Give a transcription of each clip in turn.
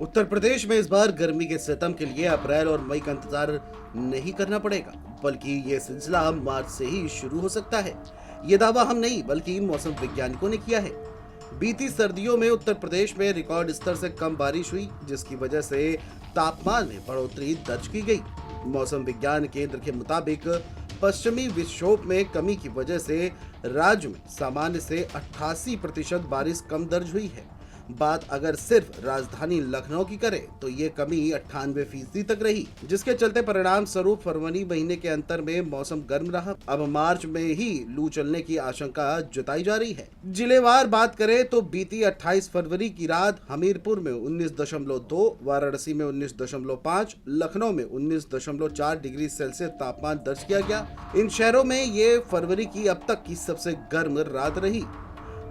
उत्तर प्रदेश में इस बार गर्मी के सितम के लिए अप्रैल और मई का इंतजार नहीं करना पड़ेगा, बल्कि ये सिलसिला मार्च से ही शुरू हो सकता है। ये दावा हम नहीं बल्कि मौसम वैज्ञानिकों ने किया है। बीती सर्दियों में उत्तर प्रदेश में रिकॉर्ड स्तर से कम बारिश हुई, जिसकी वजह से तापमान में बढ़ोतरी दर्ज की गई। मौसम विज्ञान केंद्र के मुताबिक पश्चिमी विक्षोभ में कमी की वजह से राज्य में सामान्य से 88% बारिश कम दर्ज हुई है। बात अगर सिर्फ राजधानी लखनऊ की करें तो ये कमी 98% तक रही, जिसके चलते परिणाम स्वरूप फरवरी महीने के अंतर में मौसम गर्म रहा। अब मार्च में ही लू चलने की आशंका जताई जा रही है। जिलेवार बात करें तो बीती 28 फरवरी की रात हमीरपुर में 19.2, वाराणसी में 19.5, लखनऊ में 19.4 डिग्री सेल्सियस तापमान दर्ज किया गया। इन शहरों में ये फरवरी की अब तक की सबसे गर्म रात रही।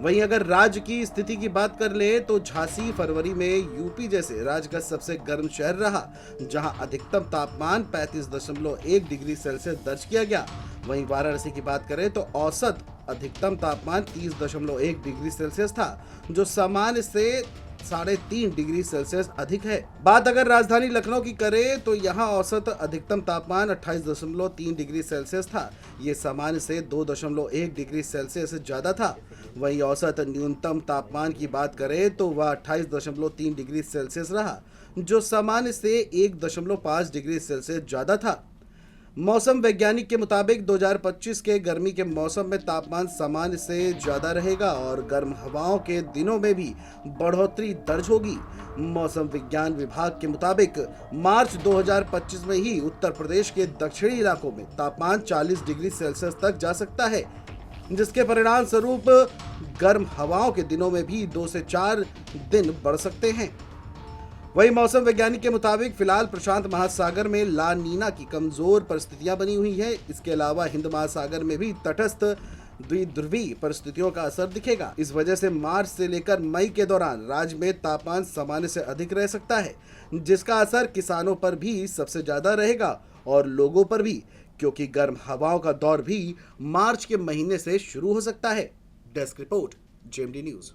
वहीं अगर राज्य की स्थिति की बात कर ले तो झांसी फरवरी में यूपी जैसे राज्य का सबसे गर्म शहर रहा, जहां अधिकतम तापमान 35.1 डिग्री सेल्सियस दर्ज किया गया। वहीं वाराणसी की बात करें तो औसत अधिकतम तापमान 30.1 डिग्री सेल्सियस था, जो सामान्य से 3.5 डिग्री सेल्सियस अधिक है। बात अगर राजधानी लखनऊ की करें तो यहाँ औसत अधिकतम तापमान 28.3 डिग्री सेल्सियस था। ये सामान्य से 2.1 डिग्री सेल्सियस ज्यादा था। वहीं औसत न्यूनतम तापमान की बात करें तो वह 28.3 डिग्री सेल्सियस रहा, जो सामान्य से 1.5 डिग्री सेल्सियस ज्यादा था। मौसम वैज्ञानिक के मुताबिक 2025 के गर्मी के मौसम में तापमान सामान्य से ज्यादा रहेगा और गर्म हवाओं के दिनों में भी बढ़ोतरी दर्ज होगी। मौसम विज्ञान विभाग के मुताबिक मार्च 2025 में ही उत्तर प्रदेश के दक्षिणी इलाकों में तापमान 40 डिग्री सेल्सियस तक जा सकता है, जिसके परिणाम स्वरूप गर्म हवाओं के दिनों में भी 2 से 4 दिन बढ़ सकते हैं। वहीं मौसम वैज्ञानिक के मुताबिक फिलहाल प्रशांत महासागर में ला नीना की कमजोर परिस्थितियां बनी हुई है। इसके अलावा हिंद महासागर में भी तटस्थ द्विध्रुवीय परिस्थितियों का असर दिखेगा। इस वजह से मार्च से लेकर मई के दौरान राज्य में तापमान सामान्य से अधिक रह सकता है, जिसका असर किसानों पर भी सबसे ज्यादा रहेगा और लोगों पर भी, क्योंकि गर्म हवाओं का दौर भी मार्च के महीने से शुरू हो सकता है। Desk report, JMD news.